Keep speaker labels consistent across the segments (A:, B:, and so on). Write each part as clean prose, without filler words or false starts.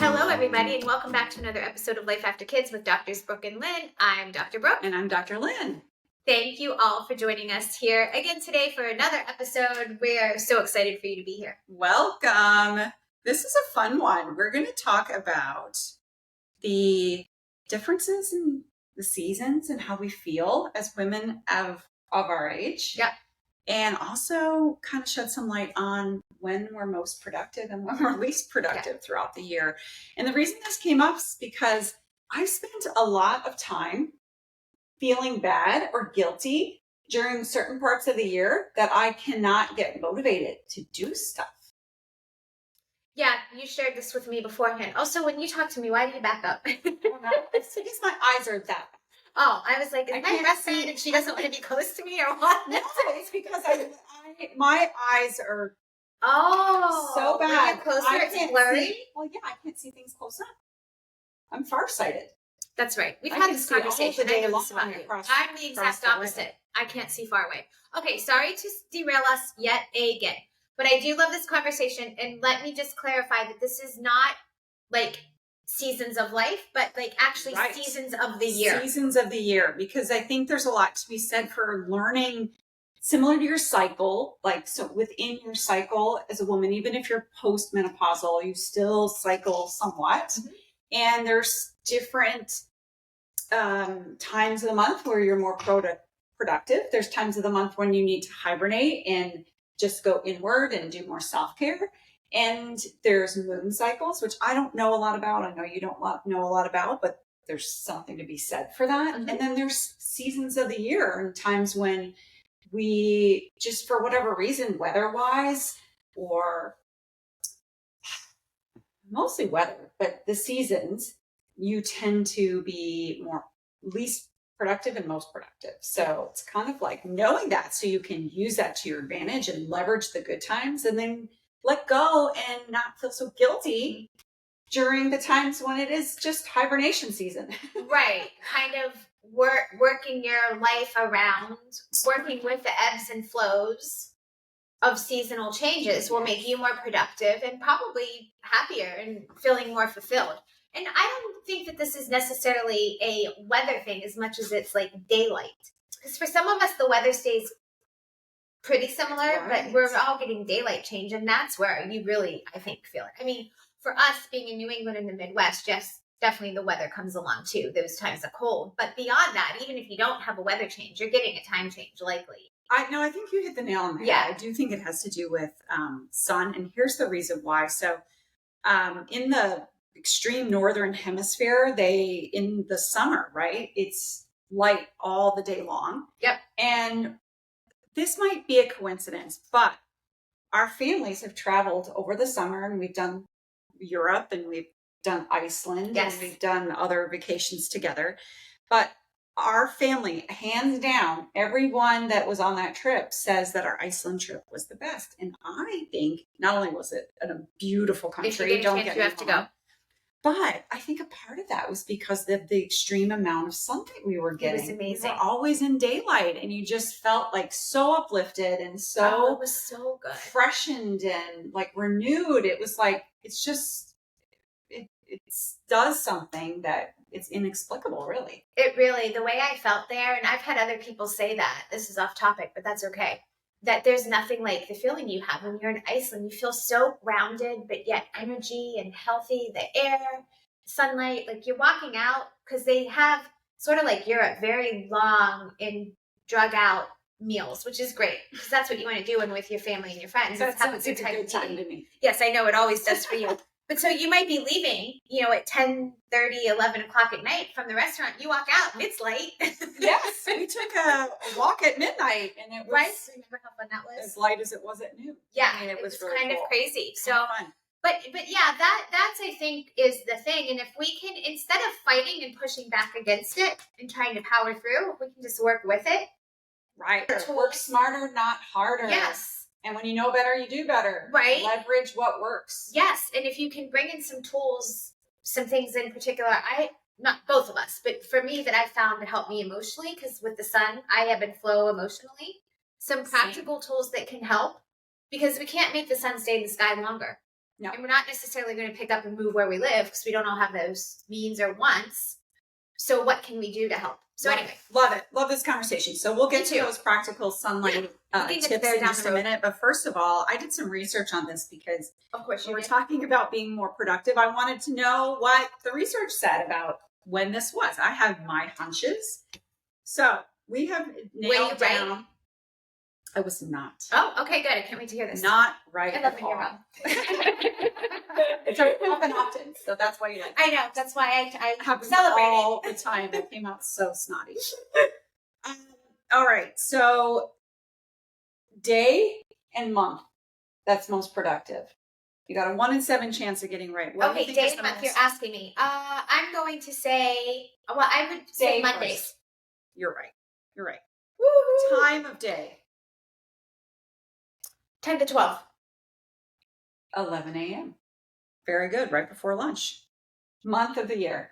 A: Hello, everybody, and welcome back to another episode of Life After Kids with Doctors Brooke and Lynn. I'm Dr. Brooke.
B: And I'm Dr. Lynn.
A: Thank you all for joining us here again today for another episode. We're so excited for you to be here.
B: Welcome. This is a fun one. We're going to talk about the differences in the seasons and how we feel as women of our age.
A: Yep.
B: And also kind of shed some light on when we're most productive and when we're least productive throughout the year. And the reason this came up is because I've spent a lot of time feeling bad or guilty during certain parts of the year that I cannot get motivated to do stuff.
A: Yeah, you shared this with me beforehand. Also, when you talk to me, why do you back up?
B: It's because my eyes are that.
A: Oh, I was like, is my breastfeed and she doesn't want to be close to me or what?
B: No, it's because my eyes are
A: so
B: bad.
A: When you're closer, it's blurry.
B: Well, yeah, I can't see things close up. I'm farsighted.
A: That's right. We've had this conversation.
B: I'm
A: the exact opposite. I can't see far away. Okay, sorry to derail us yet again. But I do love this conversation. And let me just clarify that this is not like seasons of life, but like actually seasons of the year.
B: Seasons of the year. Because I think there's a lot to be said for learning similar to your cycle. Like, so within your cycle as a woman, even if you're postmenopausal, you still cycle somewhat. Mm-hmm. And there's different times of the month where you're more productive. There's times of the month when you need to hibernate and just go inward and do more self-care. And there's moon cycles, which I don't know a lot about. I know you don't know a lot about, but there's something to be said for that. Mm-hmm. And then there's seasons of the year and times when we just, for whatever reason, weather-wise or mostly weather, but the seasons, you tend to be more least productive and most productive. So it's kind of like knowing that so you can use that to your advantage and leverage the good times and then let go and not feel so guilty during the times when it is just hibernation season.
A: Right. Kind of working your life around, working with the ebbs and flows of seasonal changes will make you more productive and probably happier and feeling more fulfilled. And I don't think that this is necessarily a weather thing as much as it's like daylight. Because for some of us, the weather stays pretty similar, but we're all getting daylight change. And that's where you really, I think, feel it. I mean, for us being in New England and the Midwest, yes, definitely the weather comes along too. Those times are cold. But beyond that, even if you don't have a weather change, you're getting a time change likely.
B: I think you hit the nail on the head. Yeah. I do think it has to do with sun. And here's the reason why. So in the extreme northern hemisphere, in the summer, right? It's light all the day long.
A: Yep.
B: And this might be a coincidence, but our families have traveled over the summer and we've done Europe and we've done Iceland and we've done other vacations together. But our family, hands down, everyone that was on that trip says that our Iceland trip was the best. And I think not only was it a beautiful country,
A: don't get me wrong, to go.
B: But I think a part of that was because of the extreme amount of sunlight we were getting.
A: It was amazing.
B: We were always in daylight and you just felt like so uplifted and so
A: it was so good.
B: Freshened and like renewed. It was like, it's just, it does something that it's inexplicable, really.
A: It really, the way I felt there, and I've had other people say that, this is off topic, but that's okay, that there's nothing like the feeling you have when you're in Iceland. You feel so grounded, but yet energy and healthy, the air, sunlight, like you're walking out, because they have sort of like Europe, very long and drug out meals, which is great, because that's what you want to do when with your family and your friends.
B: That sounds like a good time to me.
A: Yes, I know, it always does for you. But so you might be leaving, at 10:30, 11 o'clock at night from the restaurant. You walk out, and it's light.
B: Yes, we took a walk at midnight, and it was
A: Remember how fun that was?
B: As light as it was at noon.
A: Yeah,
B: I mean, it was really
A: kind
B: cool.
A: of crazy. So,
B: fun.
A: But yeah, that's I think is the thing. And if we can, instead of fighting and pushing back against it and trying to power through, if we can just work with it.
B: Right. Work smarter, not harder.
A: Yes.
B: And when you know better, you do better.
A: Right.
B: Leverage what works.
A: Yes. And if you can bring in some tools, some things in particular, not both of us, but for me that I found to help me emotionally, because with the sun, I ebb and flow emotionally. Some practical tools that can help, because we can't make the sun stay in the sky longer.
B: No.
A: And we're not necessarily going to pick up and move where we live because we don't all have those means or wants. So what can we do to help? So anyway.
B: Love it. Love this conversation. So we'll get to those practical sunlight tips in just a minute. But first of all, I did some research on this because
A: of course
B: when we're talking about being more productive, I wanted to know what the research said about when this was. I have my hunches. So we have nailed down. Right? I was not.
A: Oh, okay, good. I can't wait to hear this.
B: Not right.
A: I love when you're wrong.
B: It's happen often, so that's why you like.
A: I know. That's why I
B: celebrate all the time. It came out so snotty. All right, so day and month that's most productive. You got a 1 in 7 chance of getting right.
A: What okay, day and month. You're asking me. I'm going to say. Well, I would say Mondays. First.
B: You're right. You're right. Woo-hoo. Time of day.
A: 10 to 12.
B: 11 a.m. Very good. Right before lunch. Month of the year.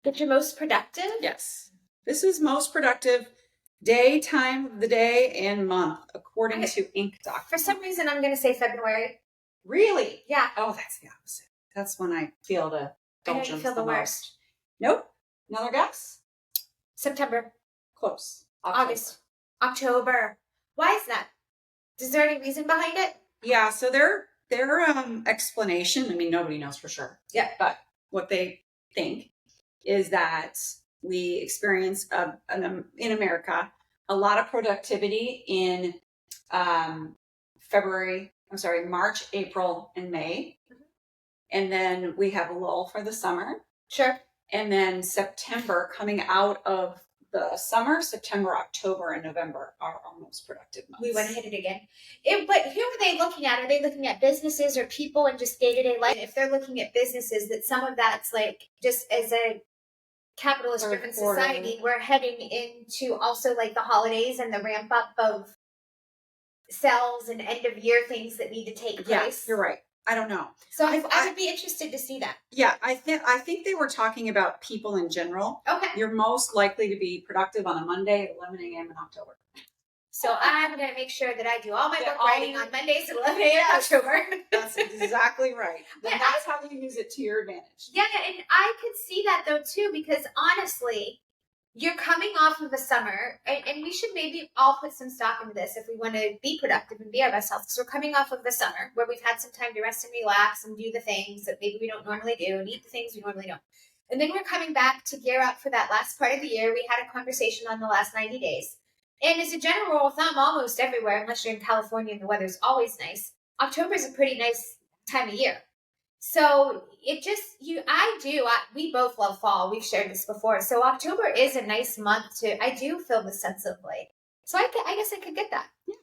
A: That you're most productive?
B: Yes. This is most productive day, time of the day, and month, according to Inc.com.
A: For some reason, I'm going to say February.
B: Really?
A: Yeah.
B: Oh, that's the opposite. That's when I feel the
A: doldrums. I know you feel the worst.
B: Nope. Another guess?
A: September.
B: Close.
A: August. October. Why is that? Is there any reason behind it?
B: Yeah, so their explanation, I mean, nobody knows for sure.
A: Yeah.
B: But what they think is that we experience in America a lot of productivity in March, April, and May. Mm-hmm. And then we have a lull for the summer.
A: Sure.
B: And then September, coming out of the summer, September, October, and November are our most productive months.
A: We went and hit it again. But who are they looking at? Are they looking at businesses or people and just day-to-day life? If they're looking at businesses, that some of that's like just as a capitalist-driven society, we're heading into also like the holidays and the ramp up of sales and end-of-year things that need to take place.
B: Yeah, you're right. I don't know.
A: So I would be interested to see that.
B: Yeah, I think they were talking about people in general.
A: Okay.
B: You're most likely to be productive on a Monday at 11 a.m. in October.
A: So I'm going to make sure that I do all my book writing on Mondays at 11 a.m. in October.
B: That's exactly right. Yeah, that's how you use it to your advantage.
A: Yeah, and I could see that though too, because honestly, you're coming off of a summer, and we should maybe all put some stock into this if we want to be productive and be our best selves. Because we're coming off of the summer where we've had some time to rest and relax and do the things that maybe we don't normally do and eat the things we normally don't. And then we're coming back to gear up for that last part of the year. We had a conversation on the last 90 days. And as a general rule of thumb, almost everywhere, unless you're in California and the weather's always nice, October is a pretty nice time of year. So we both love fall. We've shared this before. So October is a nice month I do feel the sense of like, so I guess I could get that.
B: Yeah.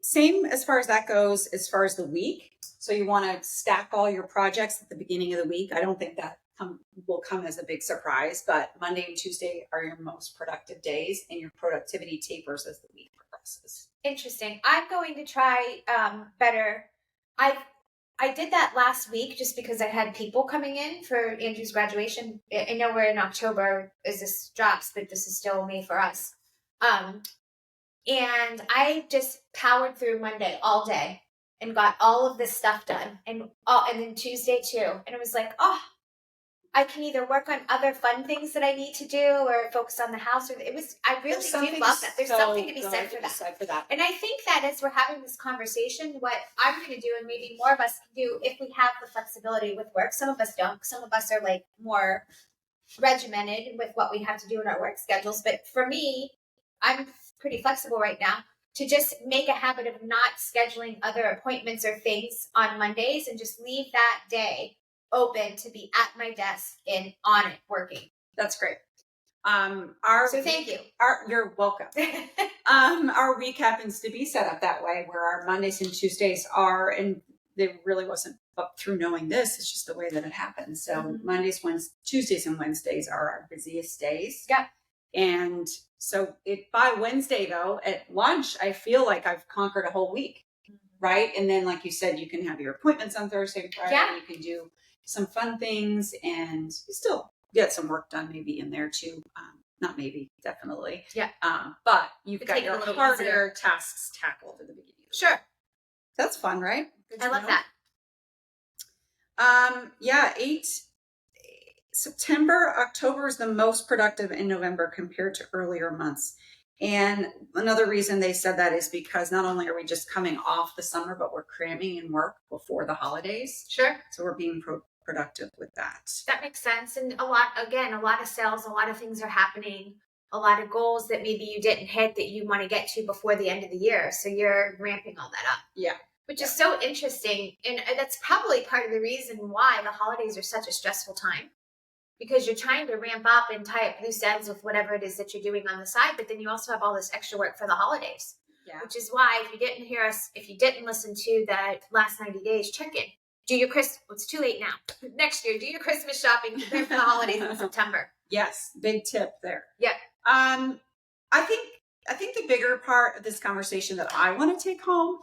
B: Same as far as that goes, as far as the week. So you want to stack all your projects at the beginning of the week. I don't think that will come as a big surprise, but Monday and Tuesday are your most productive days and your productivity tapers as the week progresses.
A: Interesting. I'm going to try better. I did that last week just because I had people coming in for Andrew's graduation. I know we're in October as this drops, but this is still May for us. And I just powered through Monday all day and got all of this stuff done. And then Tuesday too. And it was like, I can either work on other fun things that I need to do or focus on the house. I really do love that. There's something to be said for that. And I think that as we're having this conversation, what I'm going to do, and maybe more of us can do, if we have the flexibility with work, some of us don't. Some of us are like more regimented with what we have to do in our work schedules. But for me, I'm pretty flexible right now to just make a habit of not scheduling other appointments or things on Mondays and just leave that day open to be at my desk and on it working.
B: That's great.
A: So thank you.
B: You're welcome. Our week happens to be set up that way, where our Mondays and Tuesdays are, and they really wasn't up through knowing this. It's just the way that it happens. So Mondays, Tuesdays, and Wednesdays are our busiest days.
A: Yeah.
B: And so by Wednesday though, at lunch, I feel like I've conquered a whole week, right? And then, like you said, you can have your appointments on Thursday and Friday. Yeah. You can do some fun things and still get some work done maybe in there too. Not maybe, definitely.
A: Yeah.
B: But you've got your harder tasks tackled at the beginning.
A: Sure.
B: That's fun, right? Good
A: I
B: to
A: love
B: know.
A: that.
B: Yeah, September, October is the most productive in November compared to earlier months. And another reason they said that is because not only are we just coming off the summer, but we're cramming in work before the holidays.
A: Sure.
B: So we're being productive with that.
A: That makes sense. And a lot of sales, a lot of things are happening, a lot of goals that maybe you didn't hit that you want to get to before the end of the year. So you're ramping all that up.
B: Yeah.
A: Which is so interesting. And that's probably part of the reason why the holidays are such a stressful time, because you're trying to ramp up and tie up loose ends with whatever it is that you're doing on the side. But then you also have all this extra work for the holidays. Yeah. Which is why if you didn't listen to that last 90 days, check in. Do your it's too late now. Next year, do your Christmas shopping, prepare for the holidays in September.
B: Yes, big tip there.
A: Yeah.
B: I think the bigger part of this conversation that I want to take home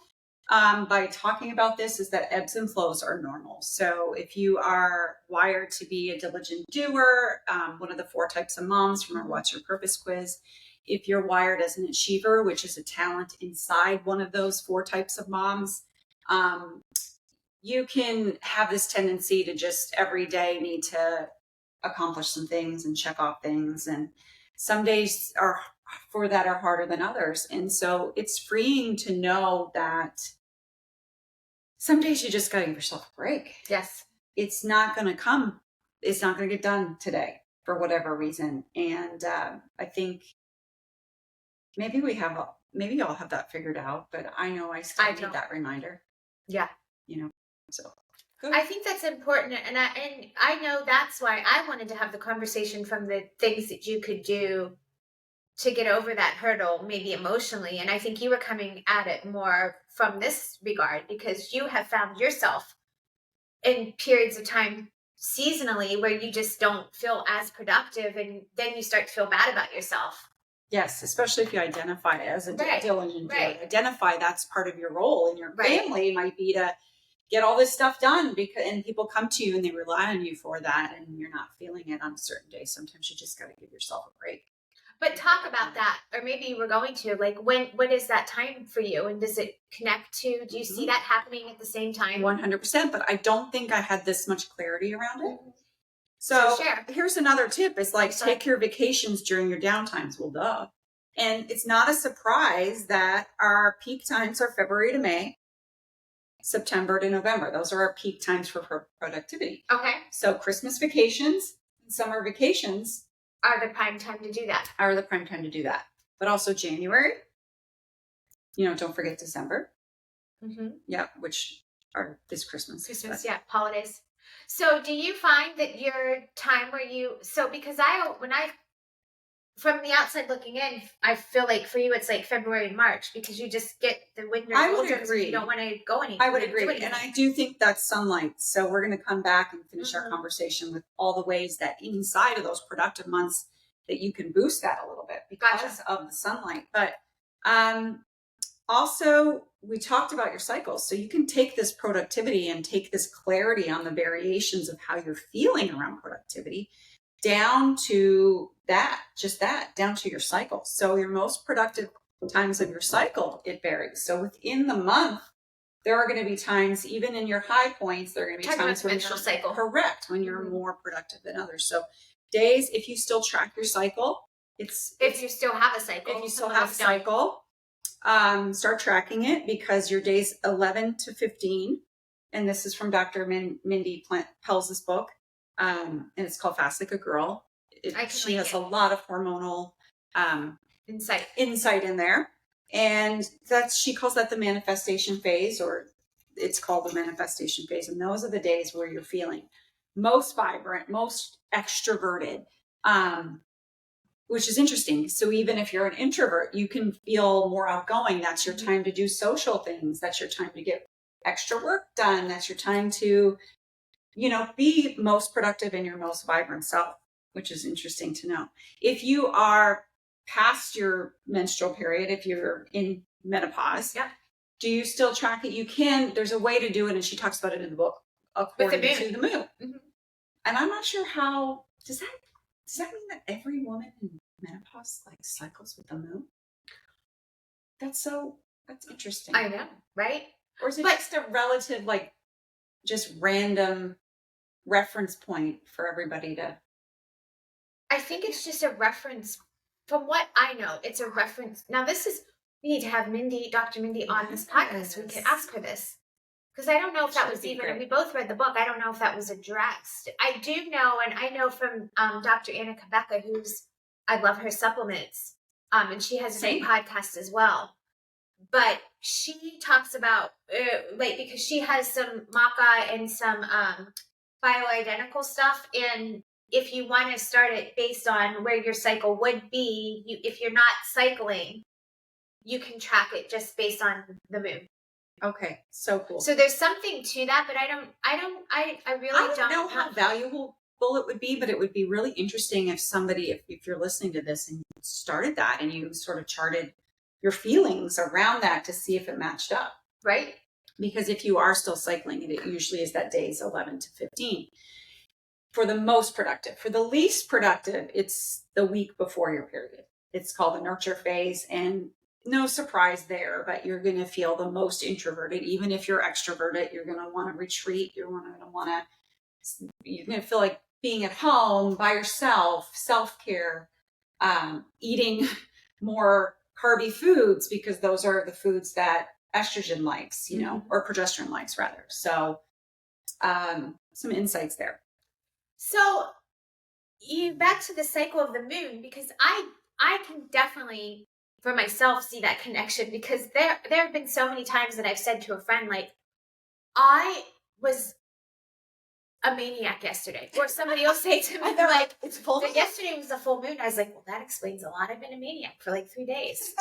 B: by talking about this is that ebbs and flows are normal. So if you are wired to be a diligent doer, one of the 4 types of moms from our What's Your Purpose quiz, if you're wired as an achiever, which is a talent inside one of those 4 types of moms, you can have this tendency to just every day need to accomplish some things and check off things. And some days are harder than others. And so it's freeing to know that some days you just got to give yourself a break.
A: Yes.
B: It's not going to get done today for whatever reason. And I think maybe y'all have that figured out, but I know I still need that reminder.
A: Yeah.
B: So good.
A: I think that's important. And I know that's why I wanted to have the conversation from the things that you could do to get over that hurdle, maybe emotionally. And I think you were coming at it more from this regard because you have found yourself in periods of time seasonally where you just don't feel as productive, and then you start to feel bad about yourself.
B: Yes, especially if you identify as a diligent doer.
A: Right.
B: Identify that's part of your role in your family might be to get all this stuff done and people come to you and they rely on you for that, and you're not feeling it on a certain day. Sometimes you just got to give yourself a break.
A: But talk about that, or maybe you were going to, like, when is that time for you, and does it connect to, do you see that happening at the same time?
B: 100%, but I don't think I had this much clarity around it. So here's another tip is take your vacations during your downtimes. Well, duh. And it's not a surprise that our peak times are February to May, September to November. Those are our peak times for productivity.
A: Okay.
B: So Christmas vacations and summer vacations
A: are the prime time to do that.
B: But also January, don't forget December.
A: Mm-hmm.
B: Yeah, which is Christmas.
A: Holidays. So do you find that your time because from the outside looking in, I feel like for you it's like February and March because you just get the winter.
B: I would agree.
A: You don't want to go anywhere.
B: I would agree. And I do think that's sunlight. So we're going to come back and finish our conversation with all the ways that inside of those productive months that you can boost that a little bit because of the sunlight. But also, we talked about your cycles. So you can take this productivity and take this clarity on the variations of how you're feeling around productivity down to down to your cycle. So your most productive times of your cycle, it varies. So within the month, there are going to be times, even in your high points, there are going to be times when
A: menstrual cycle.
B: Correct, when you're more productive than others. So days, if you still track your cycle,
A: if you still have a cycle,
B: start tracking it because your days 11 to 15, and this is from Dr. Mindy Pelz's book, and it's called Fast Like a Girl. She has a lot of hormonal insight in there, and she calls that the manifestation phase, or it's called the manifestation phase. And those are the days where you're feeling most vibrant, most extroverted, which is interesting. So even if you're an introvert, you can feel more outgoing. That's your time to do social things. That's your time to get extra work done. That's your time to, be most productive in your most vibrant self, which is interesting to know. If you are past your menstrual period, if you're in menopause, do you still track it? There's a way to do it. And she talks about it in the book, according to the moon. Mm-hmm. And I'm not sure how, does that mean that every woman in menopause cycles with the moon? That's interesting.
A: I know, right?
B: Or is it just a relative, like, just random reference point for everybody to?
A: I think it's just a reference. From what I know, it's a reference. Now, we need to have Dr. Mindy on this podcast so we can ask her this. Because I don't know if that was even, and we both read the book, I don't know if that was addressed. I do know, and I know from Dr. Anna Kabecka, I love her supplements, and she has a podcast as well. But she talks about, because she has some maca and some bioidentical stuff, and if you want to start it based on where your cycle would be, if you're not cycling, you can track it just based on the moon.
B: Okay, so cool.
A: So there's something to that, but I really don't
B: know how valuable it would be, but it would be really interesting if somebody, if you're listening to this and you started that and you sort of charted your feelings around that to see if it matched up.
A: Right.
B: Because if you are still cycling, and it usually is that days 11 to 15. For the most productive. For the least productive, it's the week before your period. It's called the nurture phase, and no surprise there, but you're going to feel the most introverted. Even if you're extroverted, you're going to want to retreat. You're going to feel like being at home by yourself, self-care, eating more carby foods, because those are the foods that estrogen likes, or progesterone likes rather. So some insights there.
A: So back to the cycle of the moon, because I can definitely for myself see that connection, because there have been so many times that I've said to a friend, like, I was a maniac yesterday, or somebody will say to me, like,
B: it's full moon.
A: Yesterday was a full moon. I was like, well, that explains a lot. I've been a maniac for like 3 days.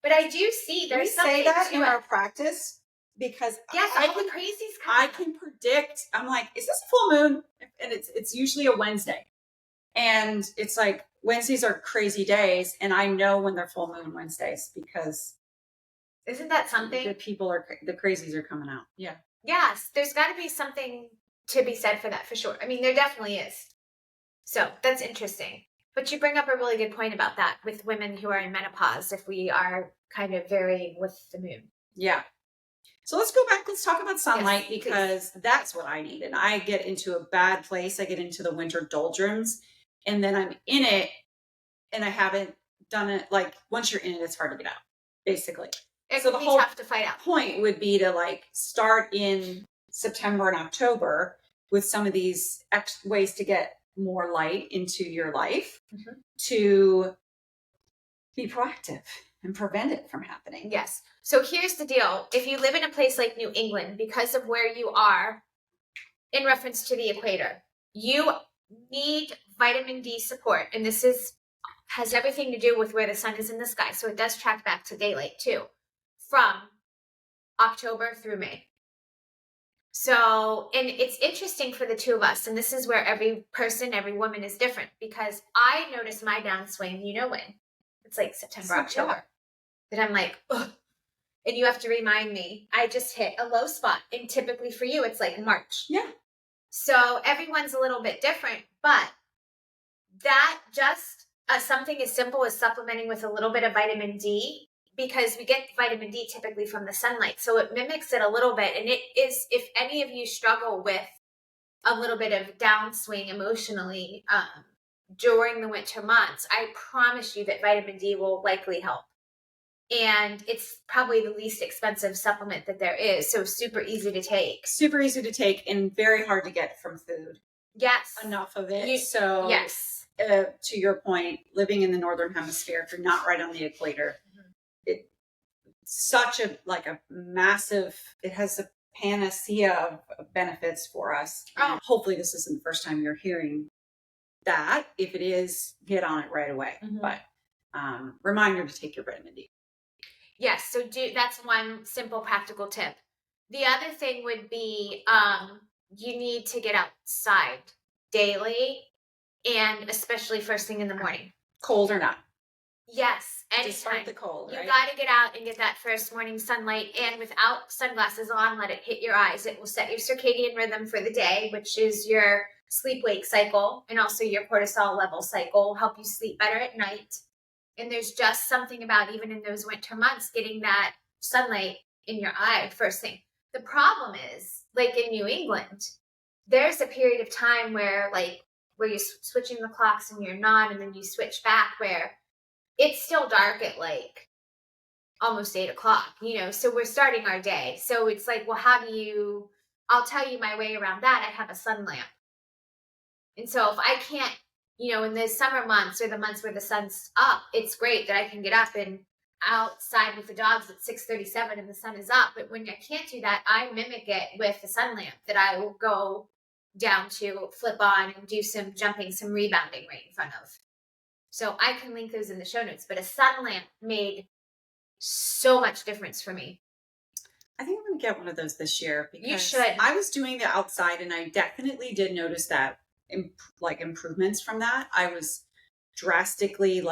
A: But I do see there's something
B: say that
A: to
B: in
A: it.
B: our practice, because
A: yes, all the crazies come.
B: I can predict. I'm like, is this a full moon? And it's usually a Wednesday, and it's like Wednesdays are crazy days, and I know when they're full moon Wednesdays, because
A: isn't that something?
B: The crazies are coming out. Yeah.
A: Yes, there's got to be something to be said for that, for sure. I mean, there definitely is. So that's interesting. But you bring up a really good point about that with women who are in menopause, if we are kind of varying with the moon.
B: Yeah. So let's go back. Let's talk about sunlight,
A: yes,
B: because that's what I need. And I get into a bad place. I get into the winter doldrums, and then I'm in it, and I haven't done it. Like, once you're in it, it's hard to get out, basically.
A: So the whole tough to fight out.
B: Point would be to like start in September and October with some of these ways to get more light into your life, to be proactive and prevent it from happening.
A: Yes. So here's the deal. If you live in a place like New England, because of where you are in reference to the equator, you need vitamin D support. And this has everything to do with where the sun is in the sky. So it does track back to daylight too, from October through May. So, and it's interesting for the two of us, and this is where every woman is different, because I notice my downswing, when? It's like September, October. That I'm like, ugh. And you have to remind me, I just hit a low spot. And typically for you, it's like March.
B: Yeah.
A: So everyone's a little bit different, but that just something as simple as supplementing with a little bit of vitamin D, because we get vitamin D typically from the sunlight. So it mimics it a little bit. And it is, if any of you struggle with a little bit of downswing emotionally during the winter months, I promise you that vitamin D will likely help. And it's probably the least expensive supplement that there is. So super easy to take.
B: Super easy to take, and very hard to get from food.
A: Yes.
B: Enough of it.
A: Yes.
B: To your point, living in the Northern Hemisphere, if you're not right on the equator, it's such a massive, it has a panacea of benefits for us.
A: Oh.
B: Hopefully this isn't the first time you're hearing that. If it is, get on it right away. But reminder to take your vitamin D.
A: Yes, so that's one simple practical tip. The other thing would be you need to get outside daily, and especially first thing in the morning.
B: Cold or not.
A: Yes, anytime.
B: Despite the cold, right?
A: You got to get out and get that first morning sunlight, and without sunglasses on, let it hit your eyes. It will set your circadian rhythm for the day, which is your sleep-wake cycle, and also your cortisol level cycle, help you sleep better at night. And there's just something about, even in those winter months, getting that sunlight in your eye first thing. The problem is, like in New England, there's a period of time where you're switching the clocks and you're not, and then you switch back where it's still dark at like almost 8 o'clock, so we're starting our day. So it's like, well, I'll tell you my way around that. I have a sun lamp. And so if I can't, in the summer months or the months where the sun's up, it's great that I can get up and outside with the dogs at 6:37 and the sun is up. But when I can't do that, I mimic it with the sun lamp that I will go down to flip on and do some jumping, some rebounding right in front of. So I can link those in the show notes, but a sun lamp made so much difference for me.
B: I think I'm going to get one of those this year because
A: you should.
B: I was doing the outside and I definitely did notice that improvements from that. I was drastically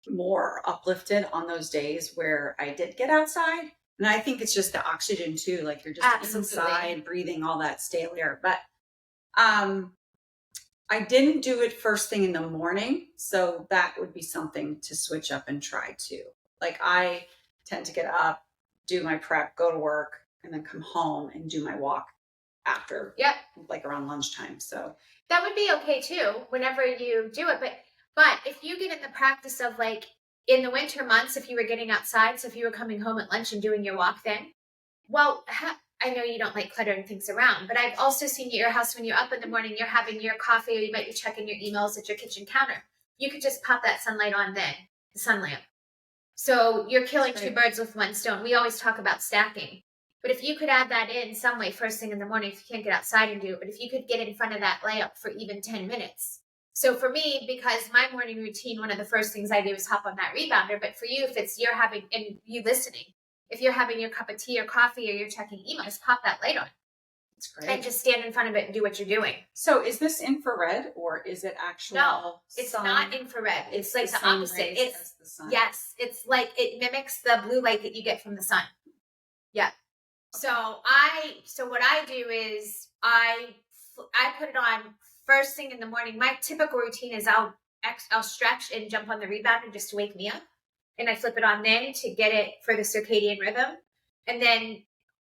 B: more uplifted on those days where I did get outside. And I think it's just the oxygen too. Like you're just
A: Absolutely.
B: inside breathing all that stale air. But I didn't do it first thing in the morning. So that would be something to switch up and try too. Like I tend to get up, do my prep, go to work, and then come home and do my walk after.
A: Yep.
B: Like around lunchtime. So
A: that would be okay too, whenever you do it. But if you get in the practice of like in the winter months, if you were getting outside, so if you were coming home at lunch and doing your walk then, well, I know you don't like cluttering things around, but I've also seen you at your house when you're up in the morning, you're having your coffee, or you might be checking your emails at your kitchen counter. You could just pop that sunlight on then, the sun lamp. So you're killing two birds with one stone. We always talk about stacking. But if you could add that in some way first thing in the morning, if you can't get outside and do it, but if you could get in front of that lamp for even 10 minutes. So for me, because my morning routine, one of the first things I do is hop on that rebounder. But for you, if it's you're having, and you listening, if you're having your cup of tea or coffee or you're checking emails, pop that light on.
B: That's great.
A: And just stand in front of it and do what you're doing.
B: So is this infrared or is it actual?
A: No, it's not infrared. It's like the opposite. It's the sun. Yes, it's like it mimics the blue light that you get from the sun. Yeah. So what I do is I put it on first thing in the morning. My typical routine is I'll stretch and jump on the rebounder just to wake me up, and I flip it on then to get it for the circadian rhythm, and then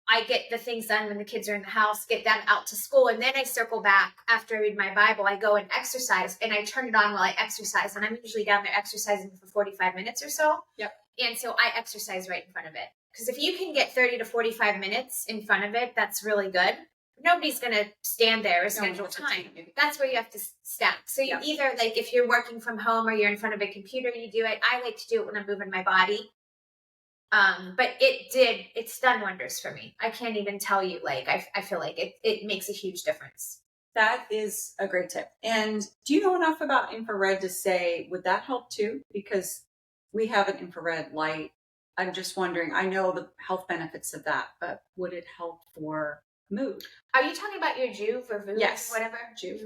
A: I get the things done when the kids are in the house, get them out to school, and then I circle back after I read my Bible. I go and exercise, and I turn it on while I exercise, and I'm usually down there exercising for 45 minutes or so.
B: Yep.
A: And so I exercise right in front of it. Because if you can get 30 to 45 minutes in front of it, that's really good. Nobody's going to stand there or schedule time. That's where you have to stack. So you either, like, if you're working from home or you're in front of a computer, you do it. I like to do it when I'm moving my body. But it's done wonders for me. I can't even tell you, like, I feel like it makes a huge difference.
B: That is a great tip. And do you know enough about infrared to say, would that help too? Because we have an infrared light. I'm just wondering, I know the health benefits of that, but would it help for mood?
A: Are you talking about your Juve or Vuve?
B: Yes.
A: Whatever.
B: Juve.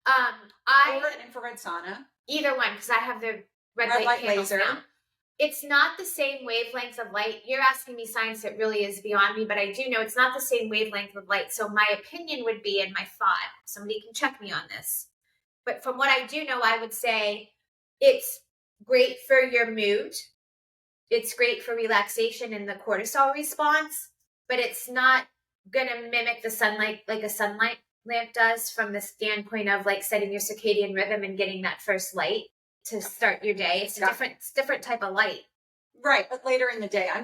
A: Or
B: an infrared sauna.
A: Either one, because I have the red light laser. Now. It's not the same wavelength of light. You're asking me science that really is beyond me, but I do know it's not the same wavelength of light. So my opinion would be, in my thought, somebody can check me on this. But from what I do know, I would say it's great for your mood. It's great for relaxation and the cortisol response, but it's not going to mimic the sunlight like a sunlight lamp does from the standpoint of like setting your circadian rhythm and getting that first light to start your day. It's a different type of light.
B: Right. But later in the day, I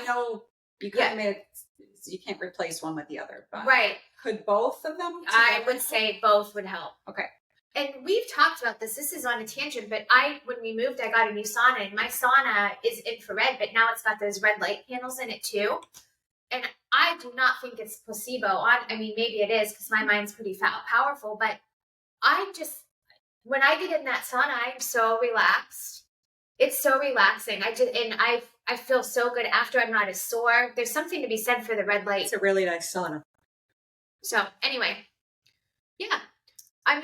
B: know you can't replace one with the other, but
A: right.
B: Could both of them?
A: I would say both would help.
B: Okay.
A: And we've talked about this. This is on a tangent, but when we moved, I got a new sauna, and my sauna is infrared, but now it's got those red light panels in it too. And I do not think it's placebo. Maybe it is because my mind's pretty powerful, but when I get in that sauna, I'm so relaxed. It's so relaxing. I feel so good after. I'm not as sore. There's something to be said for the red light.
B: It's a really nice sauna.
A: So anyway, yeah.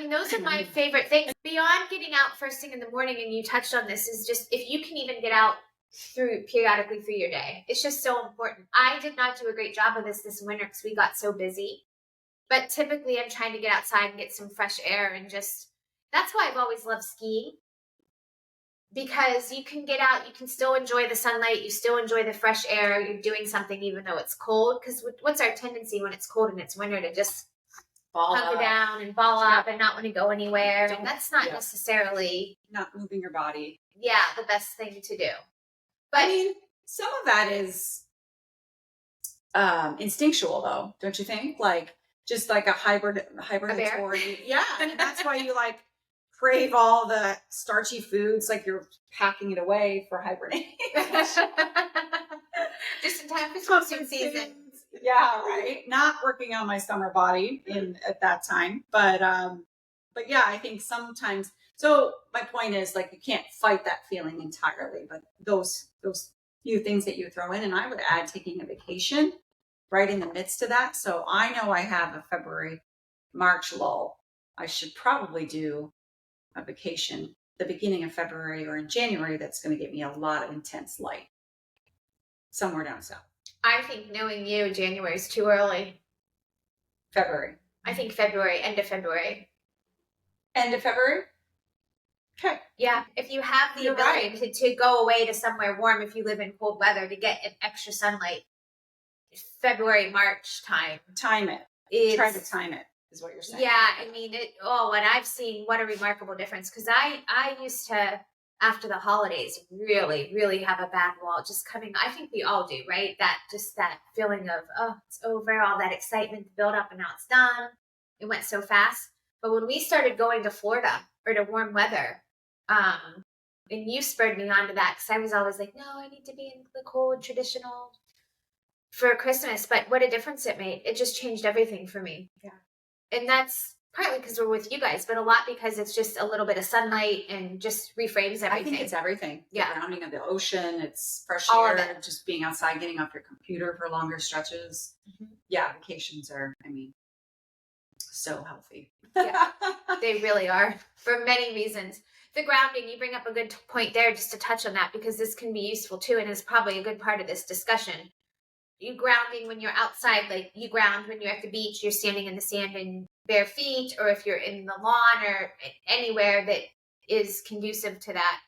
A: Those are my favorite things. Beyond getting out first thing in the morning, and you touched on this, is just if you can even get out periodically through your day. It's just so important. I did not do a great job of this winter because we got so busy. But typically I'm trying to get outside and get some fresh air, and that's why I've always loved skiing. because you can get out, you can still enjoy the sunlight, you still enjoy the fresh air, you're doing something even though it's cold. Because what's our tendency when it's cold and it's winter to just hunker down and ball up and not want to go anywhere? And that's not necessarily
B: not moving your body.
A: Yeah, the best thing to do. But
B: I mean, some of that is instinctual, though, don't you think? Like just like a hibernatory. Yeah, and that's why you like crave all the starchy foods, like you're packing it away for hibernation.
A: Just in time for swimsuit season.
B: Yeah, right. Not working on my summer body at that time, but yeah, I think sometimes. So my point is, like, you can't fight that feeling entirely, but those few things that you throw in, and I would add taking a vacation right in the midst of that. So I know I have a February, March lull. I should probably do a vacation the beginning of February or in January. That's going to give me a lot of intense light somewhere down south.
A: I think knowing you, January is too early.
B: February.
A: I think February, end of February.
B: End of February? Okay.
A: Yeah, if you have the ability to go away to somewhere warm, if you live in cold weather, to get an extra sunlight, February, March time.
B: Time it. Try to time it, is what you're saying.
A: Yeah, I mean, what I've seen, what a remarkable difference. Because I used to, after the holidays, really, really have a bad wall just coming. I think we all do, right? That feeling of, oh, it's over, all that excitement built up and now it's done. It went so fast. But when we started going to Florida or to warm weather, and you spurred me on to that, because I was always like, no, I need to be in the cold traditional for Christmas. But what a difference it made. It just changed everything for me.
B: Yeah.
A: And that's partly because we're with you guys, but a lot because it's just a little bit of sunlight and just reframes everything.
B: I think it's everything.
A: Yeah.
B: The grounding of the ocean, it's fresh
A: All
B: air,
A: of it.
B: just being outside, getting off your computer for longer stretches. Mm-hmm. Yeah, vacations are, so healthy.
A: Yeah, they really are, for many reasons. The grounding, you bring up a good point there, just to touch on that, because this can be useful too, and is probably a good part of this discussion. You grounding when you're outside, like you ground when you're at the beach, you're standing in the sand in bare feet, or if you're in the lawn or anywhere that is conducive to that.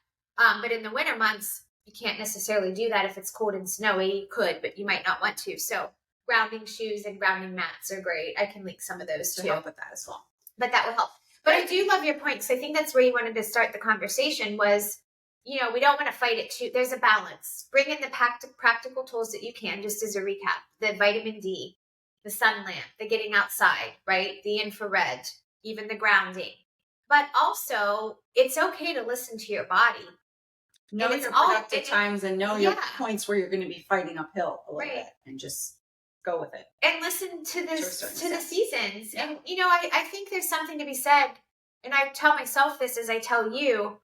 A: But in the winter months, you can't necessarily do that. If it's cold and snowy, you could, but you might not want to. So grounding shoes and grounding mats are great. I can link some of those too.
B: Help with that as well.
A: But that will help. But I do love your point. So I think that's where you wanted to start the conversation was, we don't want to fight it too. There's a balance. Bring in the practical tools that you can, just as a recap. The vitamin D, the sun lamp, the getting outside, right? The infrared, even the grounding. But also, it's okay to listen to your body.
B: Know your productive times and know your points where you're going to be fighting uphill a little bit and just go with it.
A: And listen to the seasons. Yeah. And, I think there's something to be said, and I tell myself this as I tell you,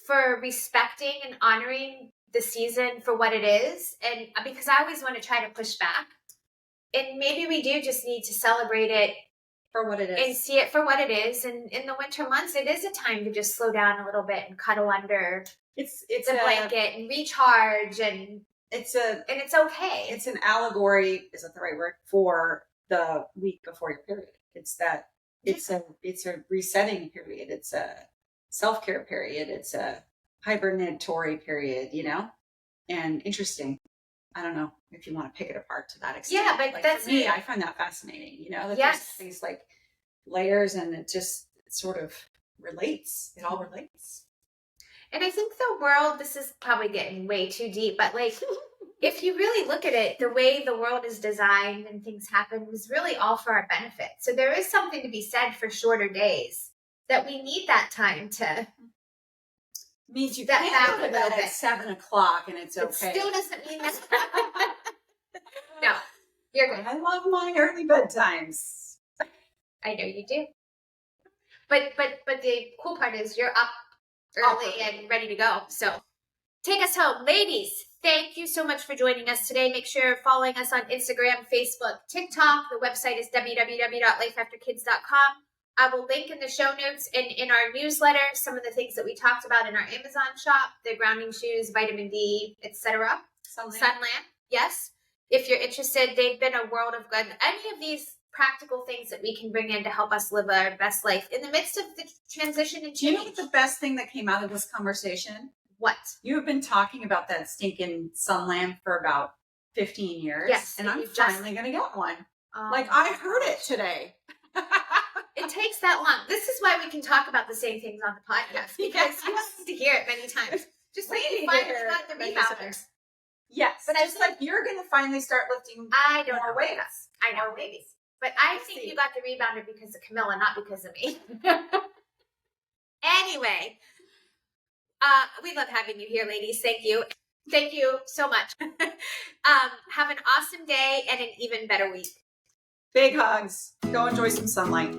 A: for respecting and honoring the season for what it is. And because I always want to try to push back. And maybe we do just need to celebrate it
B: for what it is.
A: And see it for what it is. And in the winter months, it is a time to just slow down a little bit and cuddle under
B: it's
A: a blanket and recharge, and it's okay.
B: It's an allegory, is that the right word, for the week before your period. It's a resetting period. It's a self-care period. It's a hibernatory period, and interesting. I don't know if you want to pick it apart to that extent.
A: Yeah, but that's
B: for me. I find that fascinating, that there's these like layers, and it sort of relates. It all relates.
A: And I think the world, this is probably getting way too deep, but like, if you really look at it, the way the world is designed and things happen was really all for our benefit. So there is something to be said for shorter days, that we need that time to.
B: Means you can't go to bed at 7:00 and it's okay.
A: It still doesn't mean that. No, you're good.
B: I love my early bedtimes.
A: I know you do. But the cool part is you're up early and ready to go. So take us home. Ladies, thank you so much for joining us today. Make sure you're following us on Instagram, Facebook, TikTok. The website is www.lifeafterkids.com. I will link in the show notes and in our newsletter some of the things that we talked about in our Amazon shop, the grounding shoes, vitamin D, etc. Sun lamp, yes. If you're interested, they've been a world of good. Any of these practical things that we can bring in to help us live our best life in the midst of the transition and change.
B: Do you know what the best thing that came out of this conversation
A: What?
B: You have been talking about that stinking sun lamp for about 15 years.
A: Yes.
B: And I'm finally going to get one.
A: Oh
B: I heard it today.
A: It takes that long. This is why we can talk about the same things on the podcast, because you have to hear it many times. Just like you finally got the rebounders.
B: Yes. But just like you're going to finally start lifting more weights.
A: I know, maybe. But I think you got the rebounder because of Camilla, not because of me. Anyway, we love having you here, ladies. Thank you. Thank you so much. Have an awesome day and an even better week.
B: Big hugs. Go enjoy some sunlight.